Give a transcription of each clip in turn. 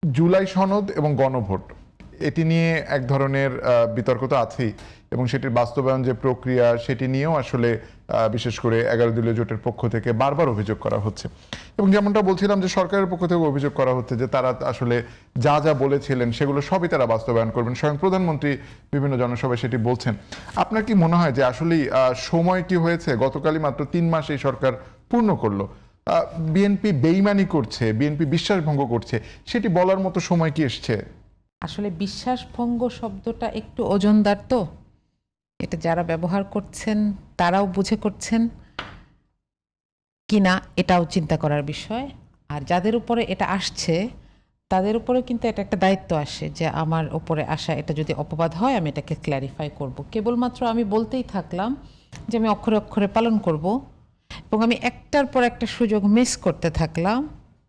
জুলাই সনদ এবং গণভোট এটি নিয়ে এক ধরনের বিতর্ক তো আছেই, এবং সেটির বাস্তবায়ন যে প্রক্রিয়া সেটি নিয়েও আসলে বিশেষ করে 11 দলীয় জোটের পক্ষ থেকে বারবার অভিযোগ করা হচ্ছে। এবং যেমনটা বলছিলাম যে সরকারের পক্ষ থেকে অভিযোগ করা হচ্ছে যে তারা আসলে যা যা বলেছিলেন সেগুলো সবই তারা বাস্তবায়ন করবেন, স্বয়ং প্রধানমন্ত্রী বিভিন্ন জনসভায় সেটি বলছেন। আপনার কি মনে হয় যে আসলেই সময় কি হয়েছে? গতকালই মাত্র 3 মাস এই সরকার পূর্ণ করলো, বিএনপি বেইমানি করছে, বিএনপি বিশ্বাস ভঙ্গ করছে, সেটি বলার মতো সময় কি এসছে? আসলে বিশ্বাসভঙ্গ শব্দটা একটু ওজনদার, তো এটা যারা ব্যবহার করছেন তারাও বুঝে করছেন কিনা এটাও চিন্তা করার বিষয়। আর যাদের উপরে এটা আসছে তাদের উপরে কিন্তু এটা একটা দায়িত্ব আসে যে আমার উপরে আসা এটা যদি অপবাদ হয় আমি এটাকে ক্ল্যারিফাই করব। কেবলমাত্র আমি বলতেই থাকলাম যে আমি অক্ষরে অক্ষরে পালন করব, এবং আমি একটার পর একটা সুযোগ মিস করতে থাকলাম।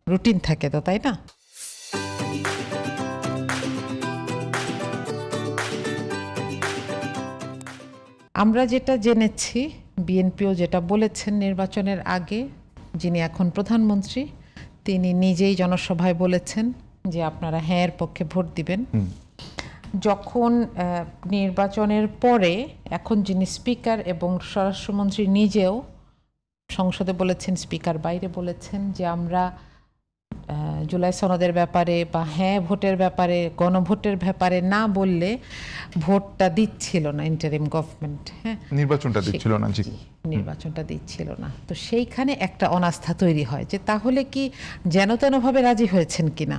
রুটিন থাকে তো, তাই না? আমরা যেটা জেনেছি, বিএনপিও যেটা বলেছেন নির্বাচনের আগে, যিনি এখন প্রধানমন্ত্রী তিনি নিজেই জনসভায় বলেছেন যে আপনারা হ্যাঁ এর পক্ষে ভোট দিবেন। যখন নির্বাচনের পরে এখন যিনি স্পিকার এবং স্বরাষ্ট্রমন্ত্রী নিজেও সংসদে বলেছেন, স্পিকার বাইরে বলেছেন যে আমরা জুলাই সনদের ব্যাপারে বা হ্যাঁ ভোটের ব্যাপারে, গণভোটের ব্যাপারে না বললে ভোটটা দিচ্ছিল না ইন্টারিম গভর্নমেন্ট। হ্যাঁ, নির্বাচনটা দিচ্ছিল না। জি, নির্বাচনটা দিচ্ছিল না। তো সেইখানে একটা অনাস্থা তৈরি হয় যে তাহলে কি যেন তেনভাবে রাজি হয়েছেন কিনা।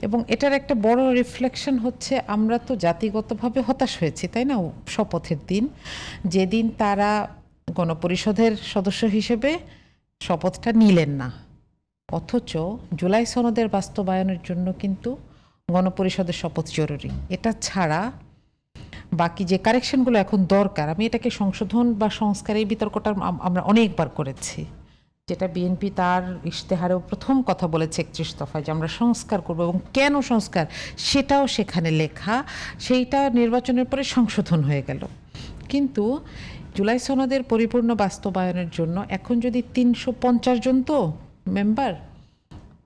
এবং এটার একটা বড় রিফ্লেকশন হচ্ছে আমরা তো জাতিগতভাবে হতাশ হয়েছি, তাই না? শপথের দিন যেদিন তারা গণপরিষদের সদস্য হিসেবে শপথটা নিলেন না, অথচ জুলাই সনদের বাস্তবায়নের জন্য কিন্তু গণপরিষদের শপথ জরুরি। এটা ছাড়া বাকি যে কারেকশনগুলো এখন দরকার, আমি এটাকে সংশোধন বা সংস্কার, এই বিতর্কটা আমরা অনেকবার করেছি, যেটা বিএনপি তার ইশতেহারেও প্রথম কথা বলেছে 31 দফায় যে আমরা সংস্কার করব, এবং কেন সংস্কার সেটাও সেখানে লেখা। সেইটা নির্বাচনের পরে সংশোধন হয়ে গেল। কিন্তু জুলাই সনদের পরিপূর্ণ বাস্তবায়নের জন্য এখন যদি 350 জন তো মেম্বার,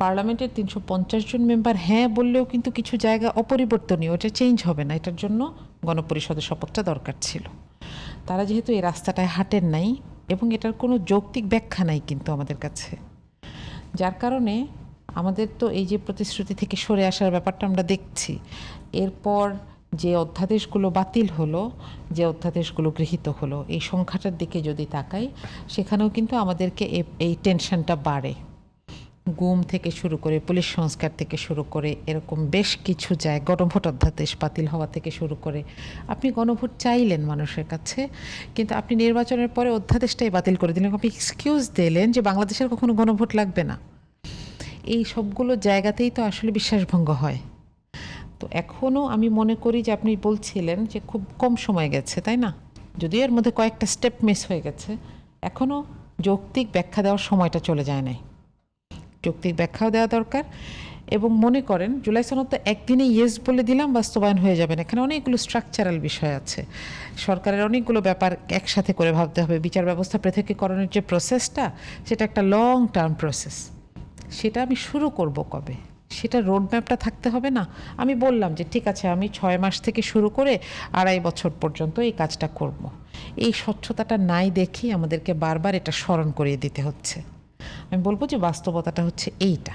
পার্লামেন্টের 350 জন মেম্বার হ্যাঁ বললেও কিন্তু কিছু জায়গা অপরিবর্তনীয়, এটা চেঞ্জ হবে না। এটার জন্য গণপরিষদের শপথটা দরকার ছিল। তারা যেহেতু এই রাস্তাটায় হাঁটেন নাই এবং এটার কোনো যৌক্তিক ব্যাখ্যা নাই কিন্তু আমাদের কাছে, যার কারণে আমাদের তো এই যে প্রতিশ্রুতি থেকে সরে আসার ব্যাপারটা আমরা দেখছি। এরপর যে অধ্যাদেশগুলো বাতিল হলো, যে অধ্যাদেশগুলো গৃহীত হলো, এই সংখ্যাটার দিকে যদি তাকাই সেখানেও কিন্তু আমাদেরকে এই টেনশনটা বাড়ে। গুম থেকে শুরু করে পুলিশ সংস্কার থেকে শুরু করে এরকম বেশ কিছু যায়, গণভোট অধ্যাদেশ বাতিল হওয়া থেকে শুরু করে। আপনি গণভোট চাইলেন মানুষের কাছে, কিন্তু আপনি নির্বাচনের পরে অধ্যাদেশটাই বাতিল করে দিলেন। আপনি এক্সকিউজ দিলেন যে বাংলাদেশের কখনো গণভোট লাগবে না। এই সবগুলো জায়গাতেই তো আসলে বিশ্বাসভঙ্গ হয়। তো এখনও আমি মনে করি যে আপনি বলছিলেন যে খুব কম সময় গেছে, তাই না? যদিও এর মধ্যে কয়েকটা স্টেপ মিস হয়ে গেছে, এখনও যৌক্তিক ব্যাখ্যা দেওয়ার সময়টা চলে যায় নাই। যৌক্তিক ব্যাখ্যাও দেওয়া দরকার। এবং মনে করেন জুলাই সনদ তো একদিনে ইয়েস বলে দিলাম বাস্তবায়ন হয়ে যাবে না, এখানে অনেকগুলো স্ট্রাকচারাল বিষয় আছে। সরকারের অনেকগুলো ব্যাপার একসাথে করে ভাবতে হবে। বিচার ব্যবস্থা পৃথকীকরণের যে প্রসেসটা, সেটা একটা লং টার্ম প্রসেস। সেটা আমি শুরু করব কবে, সেটা রোডম্যাপটা থাকতে হবে না? আমি বললাম যে ঠিক আছে আমি 6 মাস থেকে শুরু করে 2.5 বছর পর্যন্ত এই কাজটা করব। এই স্বচ্ছতাটা নাই দেখেই আমাদেরকে বারবার এটা স্মরণ করিয়ে দিতে হচ্ছে। আমি বলবো যে বাস্তবতাটা হচ্ছে এইটা।